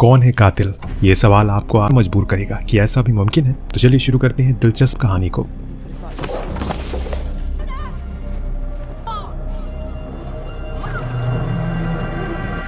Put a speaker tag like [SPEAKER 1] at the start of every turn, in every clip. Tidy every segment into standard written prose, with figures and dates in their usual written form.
[SPEAKER 1] कौन है कातिल? ये सवाल आपको मजबूर करेगा कि ऐसा भी मुमकिन है। तो चलिए शुरू करते हैं दिलचस्प कहानी को।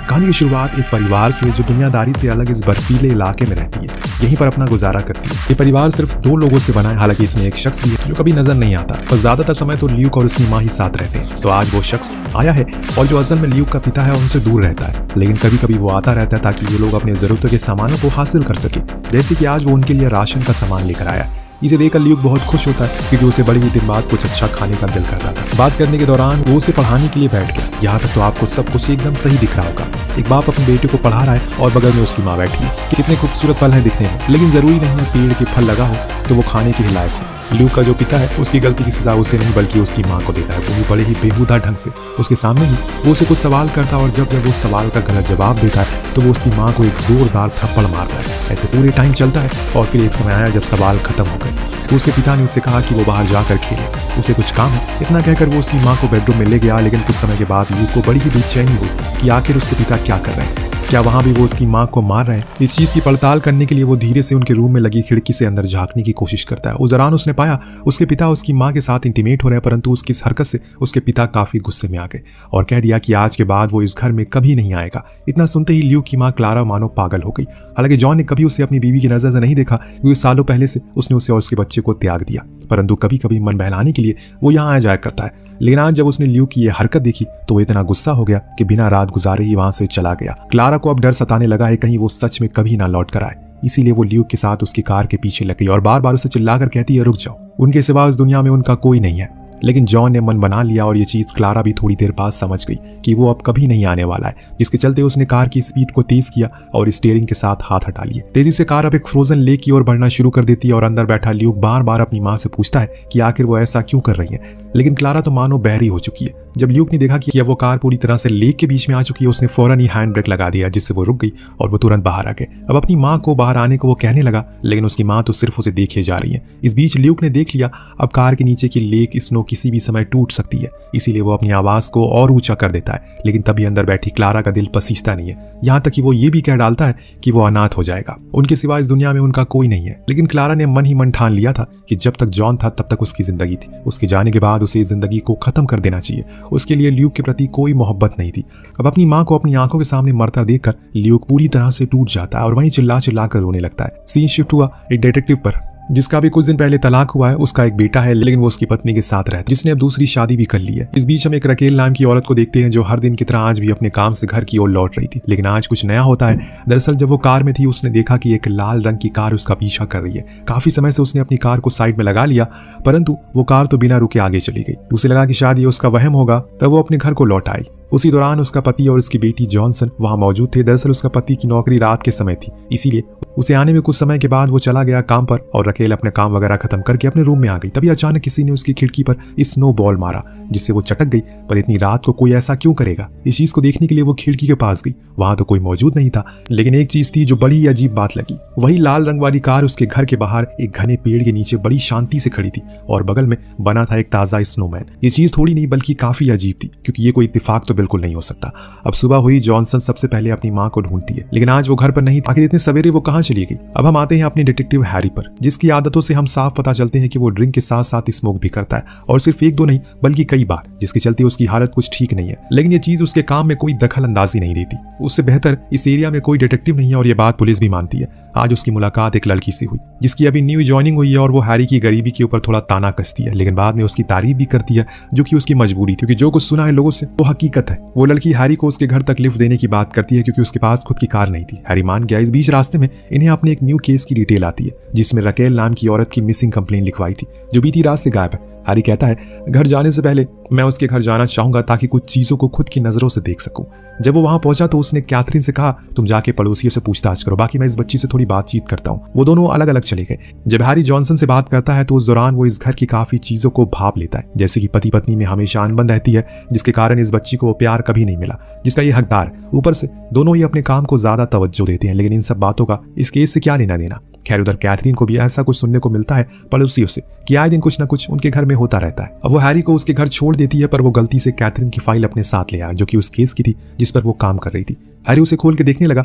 [SPEAKER 1] कहानी की शुरुआत एक परिवार से जो दुनियादारी से अलग इस बर्फीले इलाके में रहती है, यहीं पर अपना गुजारा करती है। ये परिवार सिर्फ 2 लोगों से बना है, हालांकि इसमें एक शख्स भी है जो कभी नजर नहीं आता और ज्यादातर समय तो ल्यूक और उसकी माँ ही साथ रहते हैं। तो आज वो शख्स आया है और जो असल में ल्यूक का पिता है उनसे दूर रहता है, लेकिन कभी कभी वो आता रहता है ताकि ये लोग अपनी जरूरतों के सामानों को हासिल कर सके। जैसे कि आज वो उनके लिए राशन का सामान लेकर आया। इसे देखकर ल्यूक बहुत खुश होता है क्योंकि उसे बड़ी ही दिन बाद कुछ अच्छा खाने का दिल कर रहा था। बात करने के दौरान वो उसे पढ़ाने के लिए बैठ गया। यहाँ तक तो आपको सब कुछ एकदम सही दिख रहा होगा। एक बाप अपने बेटे को पढ़ा रहा है और बगल में उसकी माँ बैठी है। कितने खूबसूरत पल है दिखने में, लेकिन जरूरी नहीं है पेड़ के फल लगा हो तो वो खाने के लायक हो। ल्यूक का जो पिता है उसकी गलती की सजा उसे नहीं बल्कि उसकी माँ को देता है। वो भी बड़े ही बेहुदा ढंग से उसके सामने ही वो उसे कुछ सवाल करता है और जब वो सवाल का गलत जवाब देता है तो वो उसकी माँ को एक जोरदार थप्पड़ मारता है। ऐसे पूरे टाइम चलता है और फिर एक समय आया जब सवाल खत्म हो गए तो उसके पिता ने उससे कहा कि वो बाहर जाकर खेले, उसे कुछ काम है। इतना कहकर वो उसकी माँ को बेडरूम में ले गया, लेकिन कुछ समय के बाद ल्यूक को बड़ी ही बेचैनी हुई कि आखिर उसके पिता क्या कर रहे हैं। क्या वहां भी वो उसकी माँ को मार रहे हैं? इस चीज की पड़ताल करने के लिए वो धीरे से उनके रूम में लगी खिड़की से अंदर झांकने की कोशिश करता है। उस दौरान उसने पाया उसके पिता उसकी माँ के साथ इंटीमेट हो रहे हैं, परंतु उसकी इस हरकत से उसके पिता काफी गुस्से में आ गए और कह दिया कि आज के बाद वो इस घर में कभी नहीं आएगा। इतना सुनते ही ल्यूक की माँ क्लारा मानो पागल हो गई। हालांकि जॉन ने कभी उसे अपनी बीवी की नजर से नहीं देखा क्योंकि सालों पहले से उसने उसे और उसके बच्चे को त्याग दिया, परंतु कभी कभी मन बहलाने के लिए वो यहाँ आ जाया करता है। लेकिन आज जब उसने ल्यूक की ये हरकत देखी तो वो इतना गुस्सा हो गया कि बिना रात गुजारे ही वहां से चला गया। क्लारा को अब डर सताने लगा है कहीं वो सच में कभी ना लौट कर आए। इसीलिए वो ल्यूक के साथ उसकी कार के पीछे लग गई और बार बार उसे चिल्लाकर कहती है रुक जाओ, उनके सिवा इस दुनिया में उनका कोई नहीं है। लेकिन जॉन ने मन बना लिया और ये चीज क्लारा भी थोड़ी देर बाद समझ गई कि वो अब कभी नहीं आने वाला है, जिसके चलते उसने कार की स्पीड को तेज किया और स्टीयरिंग के साथ हाथ हटा लिए। तेजी से कार अब एक फ्रोजन लेक की ओर बढ़ना शुरू कर देती है और अंदर बैठा ल्यूक बार बार अपनी माँ से पूछता है कि आखिर वो ऐसा क्यों कर रही है। लेकिन क्लारा तो मानो बहरी हो चुकी है। जब ल्यूक ने देखा कि वो कार पूरी तरह से लेक के बीच में आ चुकी है, उसने फौरन ही हैंड ब्रेक लगा दिया, जिससे वो रुक गई और वो तुरंत बाहर आ गए। अब अपनी माँ को बाहर आने को वो कहने लगा, लेकिन उसकी माँ तो सिर्फ उसे देखे जा रही है। इस बीच ल्यूक ने देख लिया अब कार के नीचे की लेक स्नो किसी भी समय टूट सकती है, इसीलिए वो अपनी आवाज को और ऊंचा कर देता है। लेकिन तभी अंदर बैठी क्लारा का दिल पसीजता नहीं है, यहाँ तक कि वो ये भी कह डालता है कि वो अनाथ हो जाएगा, उनके सिवा इस दुनिया में उनका कोई नहीं है। लेकिन क्लारा ने मन ही मन ठान लिया था कि जब तक जॉन था तब तक उसकी जिंदगी थी, उसके जाने के बाद उसे इस जिंदगी को खत्म कर देना चाहिए। उसके लिए ल्यूक के प्रति कोई मोहब्बत नहीं थी। अब अपनी माँ को अपनी आंखों के सामने मरता देखकर ल्यूक पूरी तरह से टूट जाता है और वहीं चिल्ला चिल्ला कर रोने लगता है। सीन शिफ्ट हुआ एक डिटेक्टिव पर जिसका भी कुछ दिन पहले तलाक हुआ है। उसका एक बेटा है, लेकिन वो उसकी पत्नी के साथ रहता है, जिसने अब दूसरी शादी भी कर ली है। इस बीच हम एक रकेल नाम की औरत को देखते हैं जो हर दिन की तरह आज भी अपने काम से घर की ओर लौट रही थी। लेकिन आज कुछ नया होता है। दरअसल जब वो कार में थी उसने देखा कि एक लाल रंग की कार उसका पीछा कर रही है। काफी समय से उसने अपनी कार को साइड में लगा लिया, परंतु वो कार तो बिना रुके आगे चली गई। उसे लगा कि शायद ये उसका वहम होगा, तब वो अपने घर को लौट आई। उसी दौरान उसका पति और उसकी बेटी जॉनसन वहां मौजूद थे। दरअसल उसका पति की नौकरी रात के समय थी, इसीलिए उसे आने में कुछ समय के बाद वो चला गया काम पर और रकेल अपने काम वगैरह खत्म करके अपने रूम में आ गई। तभी अचानक किसी ने उसकी खिड़की पर स्नो बॉल मारा, जिससे वो चटक गई। पर इतनी रात को कोई ऐसा क्यों करेगा? इस चीज को देखने के लिए वो खिड़की के पास गई। वहां तो कोई मौजूद नहीं था, लेकिन एक चीज थी जो बड़ी ही अजीब बात लगी। वही लाल रंग वाली कार उसके घर के बाहर एक घने पेड़ के नीचे बड़ी शांति से खड़ी थी और बगल में बना था एक ताजा स्नोमैन। ये चीज थोड़ी नहीं बल्कि काफी अजीब थी, क्योंकि ये कोई इत्तेफाक तो बिल्कुल नहीं हो सकता। अब सुबह हुई, जॉनसन सबसे पहले अपनी माँ को ढूंढती है, लेकिन आज वो घर पर नहीं। आखिर इतने सवेरे वो कहाँ चली गई? अब हम आते हैं अपने डिटेक्टिव हैरी पर, जिसकी आदतों से हम साफ पता चलते हैं कि वो ड्रिंक के साथ साथ स्मोक भी करता है और सिर्फ 1-2 नहीं बल्कि कई बार, जिसके चलते उसकी हालत कुछ ठीक नहीं है। लेकिन ये चीज उसके काम में कोई दखल अंदाजी नहीं देती। उससे बेहतर इस एरिया में कोई डिटेक्टिव नहीं है और ये बात पुलिस भी मानती है। आज उसकी मुलाकात एक लड़की से हुई जिसकी अभी न्यू ज्वाइनिंग हुई है और वो हैरी की गरीबी के ऊपर थोड़ा ताना कसती है, लेकिन बाद में उसकी तारीफ भी करती है, जो कि उसकी मजबूरी थी, क्योंकि जो कुछ सुना है लोगों से वो हकीकत है। वो लड़की हैरी को उसके घर तक लिफ्ट देने की बात करती है क्योंकि उसके पास खुद की कार नहीं थी। हैरी मान गया। इस बीच रास्ते में इन्हें अपने एक न्यू केस की डिटेल आती है, जिसमें रकेल नाम की औरत की मिसिंग कंप्लेंट लिखवाई थी, जो बीती रात से गायब है। हैरी कहता है घर जाने से पहले मैं उसके घर जाना चाहूंगा ताकि कुछ चीजों को खुद की नजरों से देख सकूं। जब वो वहां पहुंचा तो उसने कैथरीन से कहा तुम जाके पड़ोसियों से पूछताछ करो, बाकी मैं इस बच्ची से थोड़ी बातचीत करता हूं। वो दोनों अलग अलग चले गए। जब हैरी जॉनसन से बात करता है तो उस दौरान वो इस घर की काफी चीजों को भाप लेता है, जैसे कि पति पत्नी में हमेशा अनबन रहती है, जिसके कारण इस बच्ची को वो प्यार कभी नहीं मिला जिसका ये हकदार। ऊपर से दोनों ही अपने काम को ज्यादा तवज्जो देते हैं, लेकिन इन सब बातों का इस केस से क्या लेना देना। खैर उधर कैथरीन को भी ऐसा कुछ सुनने को मिलता है पड़ोसियों से कि आए दिन कुछ न कुछ उनके घर में होता रहता है। अब वो हैरी को उसके घर छोड़ देती है, पर वो गलती से कैथरीन की फाइल अपने साथ ले आया, जो कि उस केस की थी जिस पर वो काम कर रही थी। हैरी उसे खोल के देखने लगा